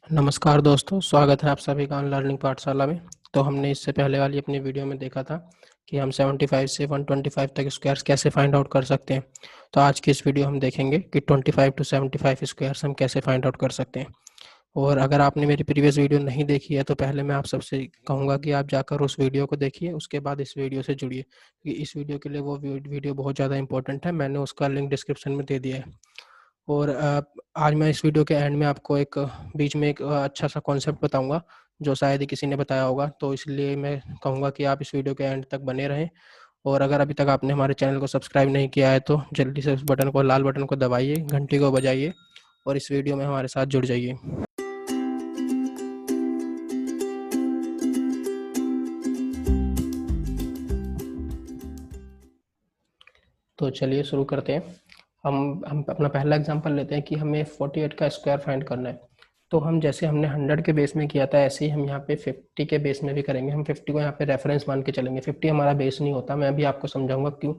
नमस्कार दोस्तों, स्वागत है आप सभी का लर्निंग पाठशाला में। तो हमने इससे पहले वाली अपनी वीडियो में देखा था कि हम 75 से 125 तक स्क्वायर्स कैसे फाइंड आउट कर सकते हैं। तो आज की इस वीडियो हम देखेंगे कि 25 टू 75 स्क्वायर्स हम कैसे फाइंड आउट कर सकते हैं। और अगर आपने मेरी प्रीवियस वीडियो नहीं देखी है तो पहले मैं आप सबसे कहूँगा कि आप जाकर उस वीडियो को देखिए, उसके बाद इस वीडियो से जुड़िए, क्योंकि इस वीडियो के लिए वो वीडियो बहुत ज़्यादा इंपॉर्टेंट है। मैंने उसका लिंक डिस्क्रिप्शन में दे दिया है। और आज मैं इस वीडियो के एंड में आपको एक बीच में एक अच्छा-सा कॉन्सेप्ट बताऊँगा, जो शायद ही किसी ने बताया होगा। तो इसलिए मैं कहूँगा कि आप इस वीडियो के एंड तक बने रहें। और अगर अभी तक आपने हमारे चैनल को सब्सक्राइब नहीं किया है, तो जल्दी से उस बटन को, लाल बटन को दबाइए, घंटी को बजाइए और इस वीडियो में हमारे साथ जुड़ जाइए। तो चलिए शुरू करते हैं। हम अपना पहला एग्जांपल लेते हैं कि हमें 48 का स्क्वायर फाइंड करना है। तो हम जैसे हमने 100 के बेस में किया था, ऐसे ही हम यहाँ पे 50 के बेस में भी करेंगे। हम 50 को यहाँ पे रेफरेंस मान के चलेंगे। 50 हमारा बेस नहीं होता, मैं अभी आपको समझाऊंगा क्यों।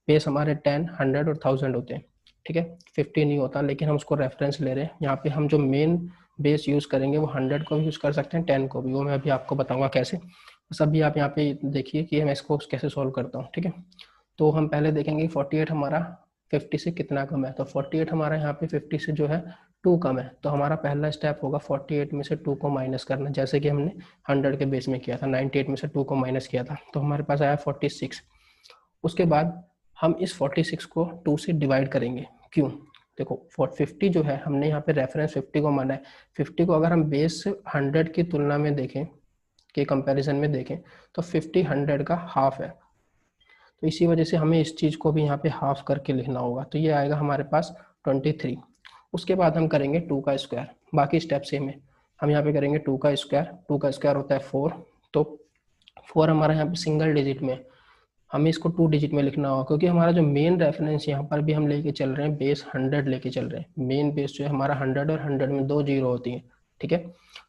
बेस हमारे 10, 100 और 1000 होते हैं, ठीक है। 50 नहीं होता, लेकिन हम उसको रेफरेंस ले रहे हैं। यहाँ पे हम जो मेन बेस यूज़ करेंगे वो 100 को भी यूज़ कर सकते हैं, 10 को भी। वो मैं अभी आपको बताऊँगा कैसे। बस अभी आप यहाँ पे देखिए कि मैं इसको कैसे सोल्व करता हूँ, ठीक है। तो हम पहले देखेंगे 48 हमारा 50 से कितना कम है। तो 48 हमारा यहाँ पे 50 से जो है 2 कम है। तो हमारा पहला स्टेप होगा 48 में से 2 को माइनस करना, जैसे कि हमने 100 के बेस में किया था। 98 में से 2 को माइनस किया था, तो हमारे पास आया 46। उसके बाद हम इस 46 को 2 से डिवाइड करेंगे। क्यों? देखो 50 जो है, हमने यहाँ पे रेफरेंस 50 को माना है। 50 को अगर हम बेस 100 की तुलना में देखें, के कंपैरिजन में देखें, तो 50 100 का हाफ है। तो इसी वजह से हमें इस चीज़ को भी यहाँ पे हाफ करके लिखना होगा। तो ये आएगा हमारे पास 23। उसके बाद हम करेंगे 2 का स्क्वायर। बाकी स्टेप सेम है। हम यहाँ पे करेंगे 2 का स्क्वायर। 2 का स्क्वायर होता है 4। तो 4 हमारा यहाँ पे सिंगल डिजिट में, हमें इसको 2 डिजिट में लिखना होगा, क्योंकि हमारा जो मेन रेफरेंस यहाँ पर भी हम लेके चल रहे हैं, बेस 100 लेके चल रहे हैं। मेन बेस जो है हमारा 100 और 100 में 2 जीरो होती है, ठीक है।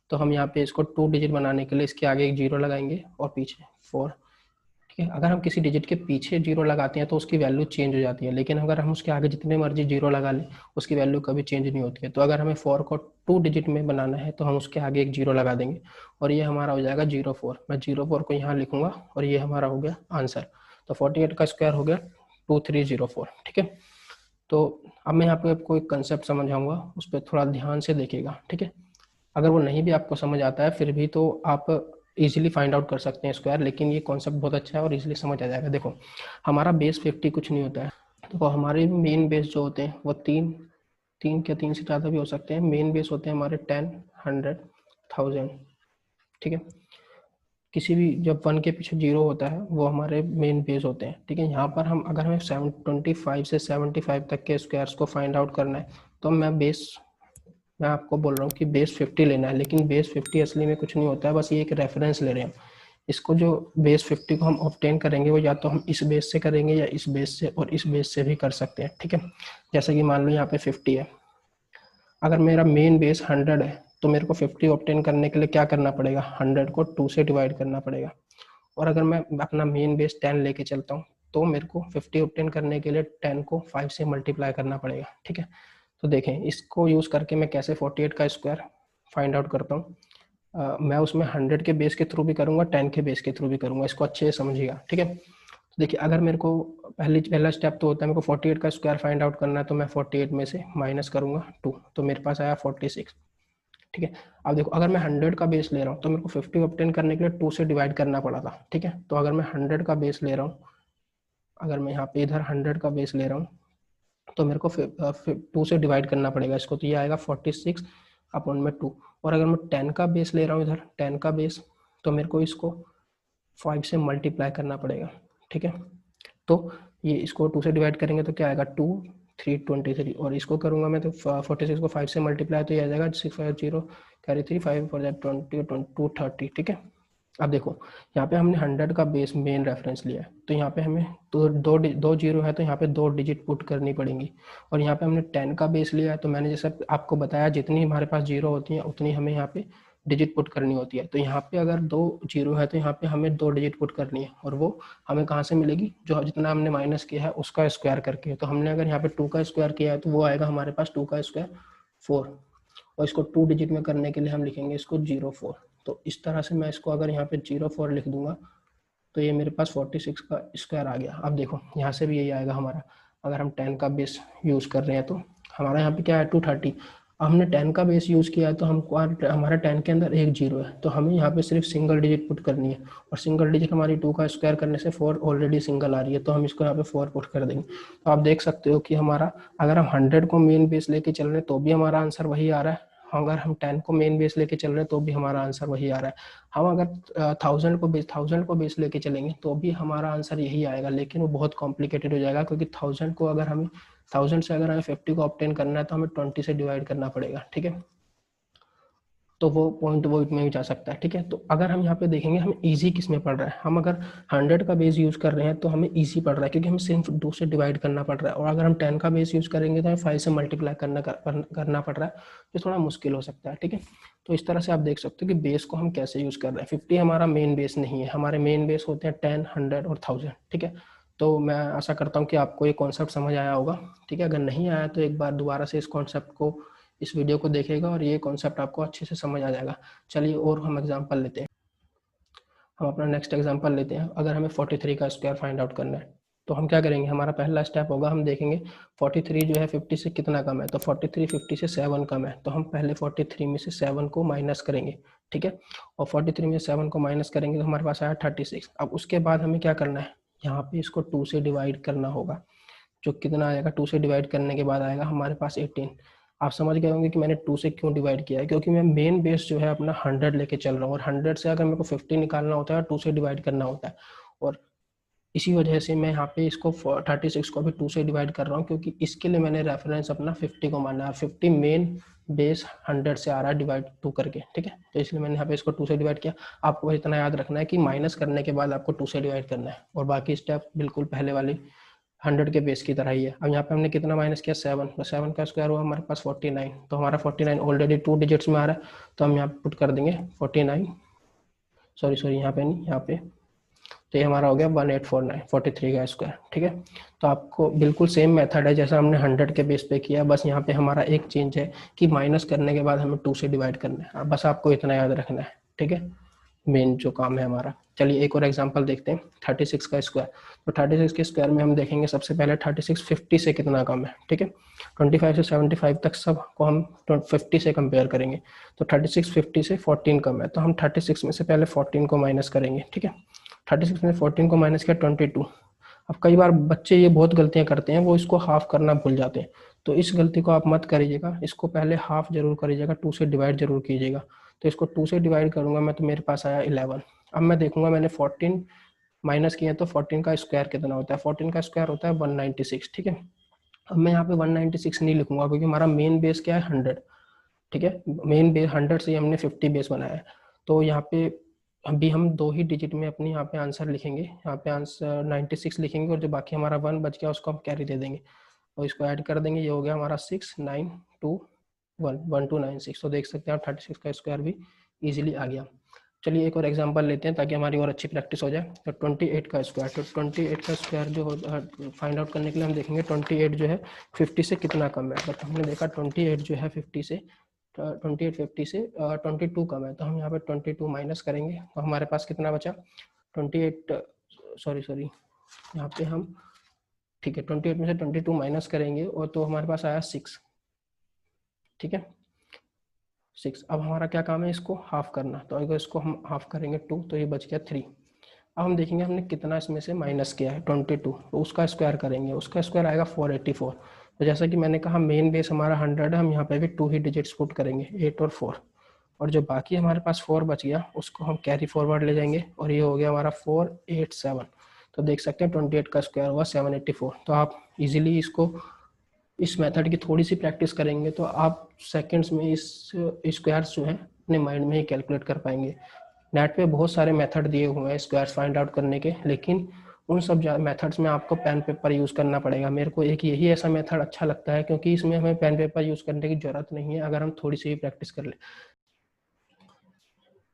तो हम यहाँ पे इसको 2 डिजिट बनाने के लिए इसके आगे एक जीरो लगाएंगे और पीछे 4, ठीक है। अगर हम किसी डिजिट के पीछे जीरो लगाते हैं तो उसकी वैल्यू चेंज हो जाती है, लेकिन अगर हम उसके आगे जितने मर्जी जीरो लगा लें, उसकी वैल्यू कभी चेंज नहीं होती है। तो अगर हमें 4 को 2 डिजिट में बनाना है तो हम उसके आगे एक जीरो लगा देंगे और ये हमारा हो जाएगा 04। मैं 04 को यहाँ लिखूंगा और ये हमारा हो गया आंसर। तो 48 का स्क्वायर हो गया 2304, ठीक है। तो अब मैं यहाँ पे आपको एक कंसेप्ट समझाऊंगा, उस पर थोड़ा ध्यान से देखिएगा, ठीक है। अगर वो नहीं भी आपको समझ आता है फिर भी तो आप इजीली फाइंड आउट कर सकते हैं स्क्वायर, लेकिन ये कॉन्सेप्ट बहुत अच्छा है और इजीली समझ आ जाएगा। देखो हमारा बेस 50 कुछ नहीं होता है। तो हमारे मेन बेस जो होते हैं वो तीन तीन क्या तीन से ज़्यादा भी हो सकते हैं। मेन बेस होते हैं हमारे 10, 100, 1000, ठीक है। किसी भी जब 1 के पीछे जीरो होता है वो हमारे मेन बेस होते हैं, ठीक है। यहाँ पर हम अगर हमें 25 से 75 तक के स्क्वायर्स को फाइंड आउट करना है तो मैं आपको बोल रहा हूँ कि बेस 50 लेना है, लेकिन बेस 50 असली में कुछ नहीं होता है, बस ये एक रेफरेंस ले रहे हैं। इसको जो बेस 50 को हम ऑब्टेन करेंगे वो या तो हम इस बेस से करेंगे या इस बेस से, और इस बेस से भी कर सकते हैं, ठीक है। जैसे कि मान लो यहाँ पे 50 है, अगर मेरा मेन बेस 100 है तो मेरे को 50 ऑब्टेन करने के लिए क्या करना पड़ेगा, 100 को 2 से डिवाइड करना पड़ेगा। और अगर मैं अपना मेन बेस 10 लेके चलता हूँ तो मेरे को 50 ऑब्टेन करने के लिए 10 को 5 से मल्टीप्लाई करना पड़ेगा, ठीक है। तो देखें इसको यूज़ करके मैं कैसे 48 का स्क्वायर फाइंड आउट करता हूँ। मैं उसमें 100 के बेस के थ्रू भी करूँगा, 10 के बेस के थ्रू भी करूँगा। इसको अच्छे से समझिएगा, ठीक है। तो देखिए अगर मेरे को पहला स्टेप तो होता है मेरे को 48 का स्क्वायर फाइंड आउट करना है, तो मैं 48 में से माइनस करूँगा 2, तो मेरे पास आया 46, ठीक है। अब देखो अगर मैं 100 का बेस ले रहा हूँ तो मेरे को 50 ऑब्टेन करने के लिए 2 से डिवाइड करना पड़ा था, ठीक है। तो अगर मैं 100 का बेस ले रहा हूँ, अगर मैं यहाँ पे इधर 100 का बेस ले रहा हूँ तो मेरे को 2 से डिवाइड करना पड़ेगा इसको, तो ये आएगा 46 अपॉन में 2। और अगर मैं 10 का बेस ले रहा हूँ, इधर 10 का बेस, तो मेरे को इसको 5 से मल्टीप्लाई करना पड़ेगा, ठीक है। तो ये इसको 2 से डिवाइड करेंगे तो क्या आएगा 2 3 23, और इसको करूँगा मैं तो 46 को 5 से मल्टीप्लाई, तो ये आ जाएगा 6 5 0 कैरी 3 5 4 20 2 30, ठीक है। अब देखो यहाँ पे हमने 100 का बेस मेन रेफरेंस लिया है, तो यहाँ पे हमें दो जीरो है तो यहाँ पे 2 डिजिट पुट करनी पड़ेंगी। और यहाँ पे हमने 10 का बेस लिया है, तो मैंने जैसे आपको बताया जितनी हमारे पास जीरो होती हैं उतनी हमें यहाँ पे डिजिट पुट करनी होती है। तो यहाँ पे अगर 2 जीरो है तो यहाँ पे हमें 2 डिजिट पुट करनी है, और वो हमें कहाँ से मिलेगी, जो जितना हमने माइनस किया है उसका स्क्वायर करके। तो हमने अगर यहाँ पे 2 का स्क्वायर किया है तो वो आएगा हमारे पास 2 का स्क्वायर 4। और इसको 2 डिजिट में करने के लिए हम लिखेंगे इसको 04। तो इस तरह से मैं इसको अगर यहाँ पे 04 लिख दूंगा तो ये मेरे पास 46 का स्क्वायर आ गया। अब देखो यहाँ से भी यही आएगा हमारा, अगर हम 10 का बेस यूज़ कर रहे हैं तो हमारा यहाँ पे क्या है 230। हमने 10 का बेस यूज़ किया है तो हमको हमारा 10 के अंदर एक जीरो है, तो हमें यहाँ पे सिर्फ सिंगल डिजिट पुट करनी है, और सिंगल डिजिट हमारी 2 का स्क्वायर करने से 4 ऑलरेडी सिंगल आ रही है, तो हम इसको यहाँ पे 4 पुट कर देंगे। तो आप देख सकते हो कि हमारा अगर हम 100 को मेन बेस लेके चल रहे हैं तो भी हमारा आंसर वही आ रहा है, अगर हम 10 को मेन बेस लेके चल रहे हैं तो भी हमारा आंसर वही आ रहा है। हम अगर 1000 को बेस लेके चलेंगे तो भी हमारा आंसर यही आएगा, लेकिन वो बहुत कॉम्प्लिकेटेड हो जाएगा, क्योंकि 1000 को अगर हमें 1000 से अगर हमें 50 को ऑब्टेन करना है तो हमें 20 से डिवाइड करना पड़ेगा, ठीक है। तो वो पॉइंट वो में भी जा सकता है, ठीक है। तो अगर हम यहाँ पे देखेंगे हमें इजी किस में पड़ रहा है, हम अगर 100 का बेस यूज़ कर रहे हैं तो हमें इजी पड़ रहा है, क्योंकि हमें सिर्फ 2 से डिवाइड करना पड़ रहा है, और अगर हम 10 का बेस यूज़ करेंगे तो हमें 5 से मल्टीप्लाई करना पड़ रहा है, तो थोड़ा मुश्किल हो सकता है, ठीक है। तो इस तरह से आप देख सकते हो कि बेस को हम कैसे यूज़ कर रहे हैं। 50 हमारा मेन बेस नहीं है, हमारे मेन बेस होते हैं 10, 100 और 1000, ठीक है। तो मैं आशा करता हूँ कि आपको ये कॉन्सेप्ट समझ आया होगा, ठीक है। अगर नहीं आया तो एक बार दोबारा से इस कॉन्सेप्ट को, इस वीडियो को देखेगा और ये कॉन्सेप्ट आपको अच्छे से समझ आ जाएगा। चलिए और हम एग्जांपल लेते हैं, हम अपना नेक्स्ट एग्जांपल लेते हैं। अगर हमें 43 का स्क्वायर फाइंड आउट करना है तो हम क्या करेंगे, हमारा पहला स्टेप होगा, हम देखेंगे 43 जो है 50 से कितना कम है, तो 43 50 से 7 कम है, तो हम पहले 43 में से 7 को माइनस करेंगे, ठीक है। और 43 में 7 को माइनस करेंगे तो हमारे पास आया 36। अब उसके बाद हमें क्या करना है, यहाँ पे इसको 2 से डिवाइड करना होगा, जो कितना आएगा 2 से डिवाइड करने के बाद आएगा हमारे पास 18। आप समझ गए होंगे कि मैंने 2 से क्यों डिवाइड किया है, क्योंकि मैं मेन बेस जो है अपना 100 लेके चल रहा हूँ, और 100 से अगर मेरे को 50 निकालना होता है 2 से डिवाइड करना होता है, और इसी वजह से मैं यहाँ पे इसको 36 को भी 2 से डिवाइड कर रहा हूँ, क्योंकि इसके लिए मैंने रेफरेंस अपना 50 को माना है, 50 मेन बेस 100 से आ रहा है डिवाइड 2 करके, ठीक है। तो इसलिए मैंने यहाँ पे इसको 2 से डिवाइड किया। आपको बस इतना याद रखना है कि माइनस करने के बाद आपको 2 से डिवाइड करना है, और बाकी स्टेप बिल्कुल पहले वाली 100 के बेस की तरह ही है। अब यहाँ पे हमने कितना माइनस किया 7, तो 7 का स्क्वायर हुआ हमारे पास 49, तो हमारा 49 ऑलरेडी 2 डिजिट्स में आ रहा है, तो हम यहाँ पुट कर देंगे 49, सॉरी यहाँ पे नहीं, यहाँ पे, तो ये हमारा हो गया 1849, 43 का स्क्वायर, ठीक है। तो आपको बिल्कुल सेम मेथड है जैसा हमने 100 के बेस पे किया, बस यहाँ पे हमारा एक चेंज है कि माइनस करने के बाद हमें 2 से डिवाइड करना है, बस आपको इतना याद रखना है, ठीक है। मेन जो काम है हमारा। चलिए एक और एग्जांपल देखते हैं, 36 का स्क्वायर। तो 36 के स्क्वायर में हम देखेंगे सबसे पहले 36 50 से कितना कम है, ठीक है। 25 से 75 तक सब को हम 50 से कंपेयर करेंगे, तो 36 50 से 14 कम है, तो हम 36 में से पहले 14 को माइनस करेंगे, ठीक है। 36 में 14 को माइनस किया 22। अब कई बार बच्चे ये बहुत गलतियां करते हैं, वो इसको हाफ करना भूल जाते हैं, तो इस गलती को आप मत करिएगा, इसको पहले हाफ जरूर करिएगा, 2 से डिवाइड जरूर कीजिएगा। तो इसको 2 से डिवाइड करूंगा मैं तो मेरे पास आया 11। अब मैं देखूंगा मैंने 14 माइनस किया तो 14 का स्क्वायर कितना होता है, 14 का स्क्वायर होता है 196, ठीक है। अब मैं यहाँ पे 196 नहीं लिखूंगा, क्योंकि हमारा मेन बेस क्या है 100, ठीक है। मेन बेस 100 से हमने 50 बेस बनाया है, तो यहाँ पे अभी हम 2 ही डिजिट में अपनी यहाँ पे आंसर लिखेंगे, यहाँ पे आंसर 96 लिखेंगे, और जो बाकी हमारा 1 बच गया उसको हम कैरी दे देंगे और इसको ऐड कर देंगे, ये हो गया हमारा 692 1296। तो देख सकते हैं आप 36 का स्क्वायर भी इजीली आ गया। चलिए एक और एग्जांपल लेते हैं ताकि हमारी और अच्छी प्रैक्टिस हो जाए। तो 28 का स्क्वायर, तो 28 का स्क्वायर जो फाइंड आउट करने के लिए हम देखेंगे 28 जो है 50 से कितना कम है। बट हमने देखा 28 जो है 50 से 28 50 से 22 कम है, तो हम यहाँ पे 22 माइनस करेंगे, तो हमारे पास कितना बचा 28, सॉरी यहाँ पे हम, ठीक है, 28 में से 22 माइनस करेंगे और तो हमारे पास आया 6, ठीक है 6। अब हमारा क्या काम है, इसको हाफ करना, तो अगर इसको हम हाफ करेंगे 2 तो ये बच गया 3। अब हम देखेंगे हमने कितना इसमें से माइनस किया है 22, तो उसका स्क्वायर करेंगे, उसका स्क्वायर आएगा 484। तो जैसा कि मैंने कहा मेन बेस हमारा 100 है, हम यहाँ पे भी 2 ही डिजिट्स पुट करेंगे 8 और 4, और जो बाकी हमारे पास 4 बच गया उसको हम कैरी फॉरवर्ड ले जाएंगे, और ये हो गया हमारा 487। तो देख सकते हैं 28 का स्क्वायर हुआ 784। तो आप इजीली इसको, इस मेथड की थोड़ी सी प्रैक्टिस करेंगे तो आप सेकंड्स में इस स्क्वायर्स जो है अपने माइंड में ही कैलकुलेट कर पाएंगे। नेट पे बहुत सारे मेथड दिए हुए हैं स्क्वायर्स फाइंड आउट करने के, लेकिन उन सब मेथड्स में आपको पेन पेपर यूज़ करना पड़ेगा। मेरे को एक यही ऐसा मेथड अच्छा लगता है, क्योंकि इसमें हमें पेन पेपर यूज़ करने की ज़रूरत नहीं है अगर हम थोड़ी सी भी प्रैक्टिस कर ले।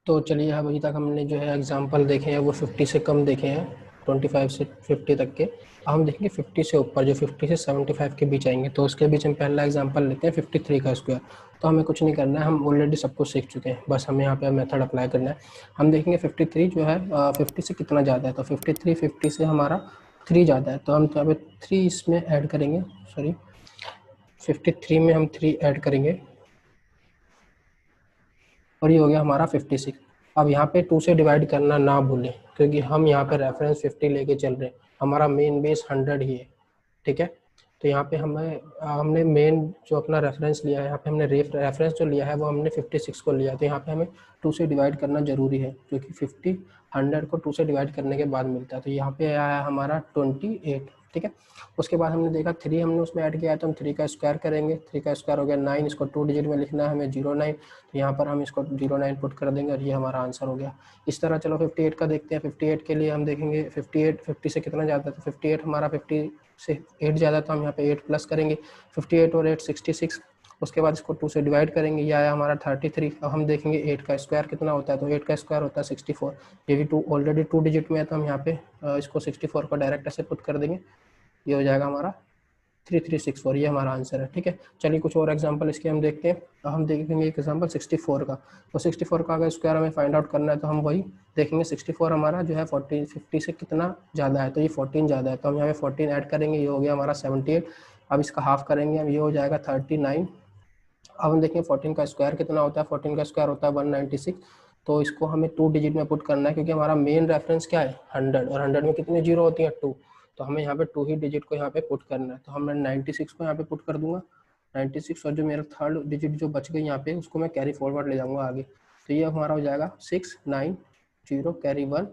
तो चलिए अब अभी तक हमने जो है एग्जाम्पल देखे हैं वो 50 से कम देखे हैं, 25 से 50 तक के। हम देखेंगे 50 से ऊपर, जो 50 से 75 के बीच आएंगे, तो उसके बीच हम पहला एग्जांपल लेते हैं 53 का स्क्वायर। तो हमें कुछ नहीं करना है, हम ऑलरेडी सब कुछ सीख चुके हैं, बस हमें यहाँ पे मेथड अप्लाई करना है। हम देखेंगे 53 जो है 50 से कितना ज़्यादा है, तो 53 50 से हमारा 3 ज़्यादा है, तो हम यहाँ पे 3 इसमें ऐड करेंगे, सॉरी 53 में हम 3 ऐड करेंगे और ये हो गया हमारा 56। अब यहाँ पे 2 से डिवाइड करना ना भूलें, क्योंकि हम यहाँ पे रेफरेंस 50 लेके चल रहे हैं, हमारा मेन बेस 100 ही है, ठीक है। तो यहाँ पे हमने मेन जो अपना रेफरेंस लिया है, यहाँ पे हमने रेफरेंस जो लिया है वो हमने 56 को लिया है, तो यहाँ पे हमें 2 से डिवाइड करना जरूरी है, क्योंकि 50 100 को 2 से डिवाइड करने के बाद मिलता है। तो यहाँ पे आया है हमारा 28, ठीक है। उसके बाद हमने देखा 3 हमने उसमें ऐड किया है, तो हम 3 का स्क्वायर करेंगे, 3 का स्क्वायर हो गया 9, इसको 2 डिजिट में लिखना है हमें 09, तो यहाँ पर हम इसको 09 पुट कर देंगे और ये हमारा आंसर हो गया। इस तरह चलो 58 का देखते हैं। 58 के लिए हम देखेंगे 58 50 से कितना ज़्यादा है, तो 58 हमारा 50 से 8 ज़्यादा, तो हम यहाँ पे 8 प्लस करेंगे, 58 और 8 66। उसके बाद इसको 2 से डिवाइड करेंगे, ये आया हमारा 33। अब हम देखेंगे 8 का स्क्वायर कितना होता है, तो 8 का स्क्वायर होता है 64। ये भी ऑलरेडी 2 डिजिट में है, तो हम यहाँ पे इसको 64 को डायरेक्ट ऐसे पुट कर देंगे, ये हो जाएगा हमारा 3364, ये हमारा आंसर है, ठीक है। चलिए कुछ और एग्जांपल इसके हम देखते हैं। तो हम देखेंगे एक एग्जांपल 64 का, तो 64 का अगर स्क्वायर हमें फाइंड आउट करना है, तो हम वही देखेंगे 64 हमारा जो है 50 से कितना ज़्यादा है, तो ये 14 ज़्यादा है, तो हम यहाँ पे 14 ऐड करेंगे, ये हो गया हमारा 78। अब इसका हाफ करेंगे हम, ये हो जाएगा 39। अब हम देखें 14 का स्क्वायर कितना होता है, 14 का स्क्वायर होता है 196, तो इसको हमें 2 डिजिट में पुट करना है, क्योंकि हमारा मेन रेफरेंस क्या है 100, और 100 में कितने जीरो होती हैं 2, तो हमें यहाँ पे 2 ही डिजिट को यहाँ पे पुट करना है। तो हम 96 को यहाँ पे पुट कर दूंगा, 96, और जो मेरा थर्ड डिजिट जो बच गई यहाँ पे उसको मैं कैरी फॉरवर्ड ले जाऊँगा आगे, तो ये हमारा हो जाएगा 690 कैरी 1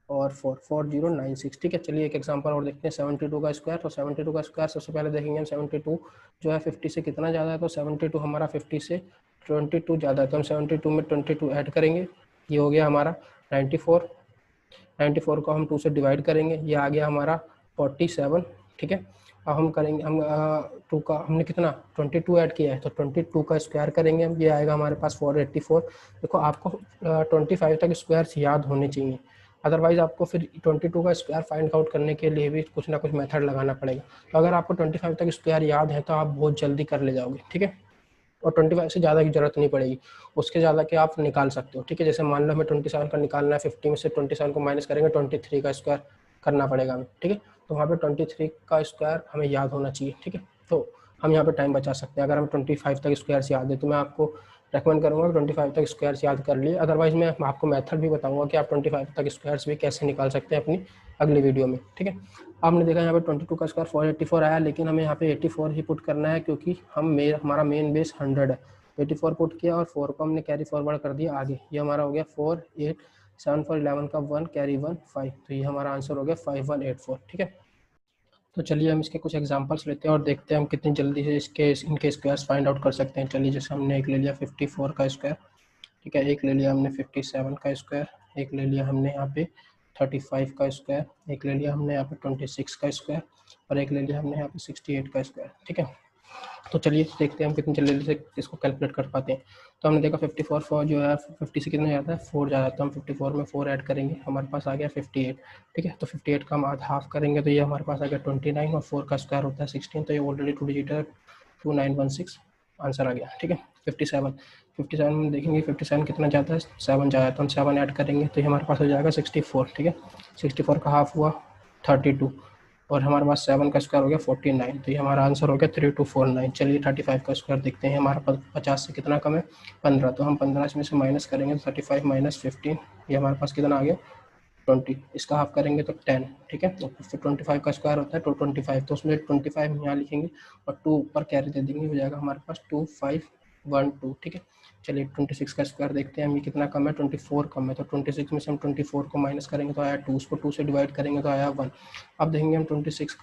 और 4096, ठीक है। चलिए एक एग्जांपल और देखते हैं 72 का स्क्वायर। तो 72 का स्क्वायर सबसे पहले देखेंगे हम 72 जो है 50 से कितना ज़्यादा है, तो 72 हमारा 50 से 22 ज़्यादा है, तो हम 72 में 22 ऐड करेंगे, ये हो गया हमारा 94। 94 को हम 2 से डिवाइड करेंगे, ये आ गया हमारा 47, ठीक है। अब हम करेंगे, हम 2 का हमने कितना 22 ऐड किया है, तो 22 का स्क्वायर करेंगे हम, ये आएगा हमारे पास 484। देखो आपको 25 तक स्क्वायर्स याद होने चाहिए, अदरवाइज आपको फिर 22 का स्क्वायर फाइंड आउट करने के लिए भी कुछ ना कुछ मेथड लगाना पड़ेगा। तो अगर आपको 25 तक स्क्वायर याद है तो आप बहुत जल्दी कर ले जाओगे, ठीक है। और 25 से ज़्यादा की जरूरत नहीं पड़ेगी, उसके ज़्यादा के आप निकाल सकते हो, ठीक है। जैसे मान लो हमें 27 का निकालना है, 50 में से 27 को माइनस करेंगे, 23 का स्क्वायर करना पड़ेगा हमें, ठीक है। तो वहाँ पे 23 का स्क्वायर हमें याद होना चाहिए, ठीक है। तो हम यहाँ पे टाइम बचा सकते हैं, अगर हमें 25 तक स्क्वायर याद है तो मैं आपको रेकमेंड करूँगा 25 तक स्क्वायर्स याद कर लिए, अदरवाइज मैं आपको मेथड भी बताऊँगा कि आप 25 तक स्क्वायर्स भी कैसे निकाल सकते हैं अपनी अगली वीडियो में, ठीक है। आपने देखा यहाँ पे 22 का स्क्वायर 484 आया, लेकिन हमें यहाँ पे 84 ही पुट करना है, क्योंकि हमारा मेन बेस 100 है। 84 पुट किया और 4 को हमने कैरी फॉरवर्ड कर दिया आगे, ये हमारा हो गया 4 8 7 4 11 का 1 कैरी 1 5, तो ये हमारा आंसर हो गया 5184, ठीक है। तो चलिए हम इसके कुछ एग्जांपल्स लेते हैं और देखते हैं हम कितनी जल्दी से इनके स्क्वायर्स फाइंड आउट कर सकते हैं। चलिए जैसे हमने एक ले लिया 54 का स्क्वायर, ठीक है, एक ले लिया हमने 57 का स्क्वायर, एक ले लिया हमने यहाँ पे 35 का स्क्वायर, एक ले लिया हमने यहाँ पे 26 का स्क्वायर, और एक ले लिया हमने यहाँ पे 68 का स्क्वायर, ठीक है। तो चलिए देखते हैं हम कितनी जल्दी से इसको कैलकुलेट कर पाते हैं। तो हमने देखा 54 4 जो है 50 से कितना जाता है 4 जाता है, तो हम 54 में 4 ऐड करेंगे, हमारे पास आ गया 58, ठीक है। तो 58 का हम हाफ करेंगे, तो ये हमारे पास आ गया 29, और 4 का स्क्वायर होता है 16, तो ये ऑलरेडी 2 डिजिट है 2916, आंसर आ गया, ठीक है। 57 में देखेंगे 57 कितना जाता है 7 जाता है, तो हम 7 ऐड करेंगे, तो ये हमारे पास हो जाएगा 64, ठीक है। 64 का हाफ हुआ 32, और हमारे पास 7 का स्क्वायर हो गया 49, तो ये हमारा आंसर हो गया 3249। चलिए 35 का स्क्वायर देखते हैं, हमारे पास 50 से कितना कम है 15, तो हम 15 इसमें से माइनस करेंगे, 35 माइनस 15, ये हमारे पास कितना आ गया 20, इसका हाफ करेंगे तो 10, ठीक है। तो फिर 25 का स्क्वायर होता है 225, तो उसमें 25 यहाँ लिखेंगे और 2 ऊपर कैरी दे देंगे, हो जाएगा हमारे पास 2512, ठीक है। चलिए 26 का स्क्वायर देखते हैं हम, ये कितना कम है 24 कम है, तो 26 में से हम 24 को माइनस करेंगे तो आया 2, उसको 2 से डिवाइड करेंगे तो आया 1। अब देखेंगे हम 24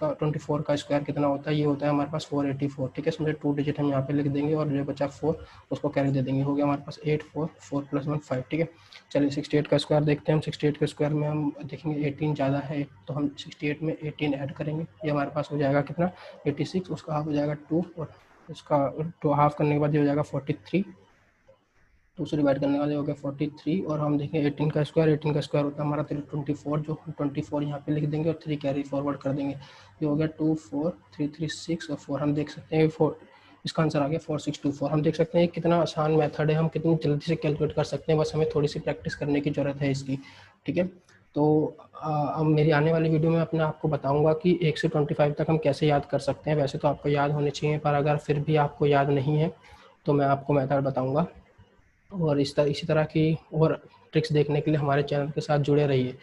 का स्क्वायर कितना होता है, ये होता है हमारे पास 484, ठीक है। इसमें 2 डिजिट हम यहाँ पे लिख देंगे और जो बचा 4 उसको कैरी दे देंगे, हो गया हमारे पास 8 4 4 + 1 5, ठीक है। चलिए 68 का स्क्वायर देखते हैं हम, 68 के स्क्वायर में हम देखेंगे 18 ज़्यादा है, तो हम 68 में 18 ऐड करेंगे, ये हमारे पास हो जाएगा कितना 86, उसका हाफ हो जाएगा 2, और उसका 2 हाफ करने के बाद ये हो जाएगा 43, 2 से डिवाइड करने वाले हो गया 43 और हम देखें 18 का स्क्वायर होता है हमारा 24 जो 24 यहाँ पे लिख देंगे और 3 कैरी फॉरवर्ड कर देंगे। ये हो गया 2 4 3 3 6 और 4 हम देख सकते हैं 4 इसका आंसर आ गया 4624। हम देख सकते हैं कितना आसान मेथड है, हम कितनी जल्दी से कैलकुलेट कर सकते हैं, बस हमें थोड़ी सी प्रैक्टिस करने की ज़रूरत है इसकी। ठीक है, तो अब मेरी आने वाली वीडियो में अपने आपको बताऊंगा कि 1 से 25 तक हम कैसे याद कर सकते हैं। वैसे तो आपको याद होने चाहिए, पर अगर फिर भी आपको याद नहीं है तो मैं आपको मेथड बताऊंगा। और इसी तरह की और ट्रिक्स देखने के लिए हमारे चैनल के साथ जुड़े रहिए।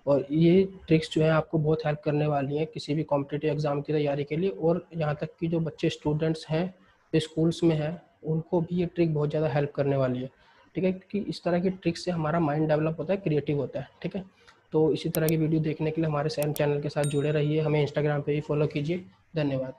और ये ट्रिक्स जो है आपको बहुत हेल्प करने वाली हैं किसी भी कॉम्पिटिटिव एग्ज़ाम की तैयारी के लिए। और यहाँ तक कि जो बच्चे स्टूडेंट्स हैं जो स्कूल्स में हैं उनको भी ये ट्रिक बहुत ज़्यादा हेल्प करने वाली है। ठीक है, क्योंकि इस तरह की ट्रिक्स से हमारा माइंड डेवलप होता है, क्रिएटिव होता है। ठीक है, तो इसी तरह की वीडियो देखने के लिए हमारे चैनल के साथ जुड़े रहिए, हमें इंस्टाग्राम पे भी फॉलो कीजिए। धन्यवाद।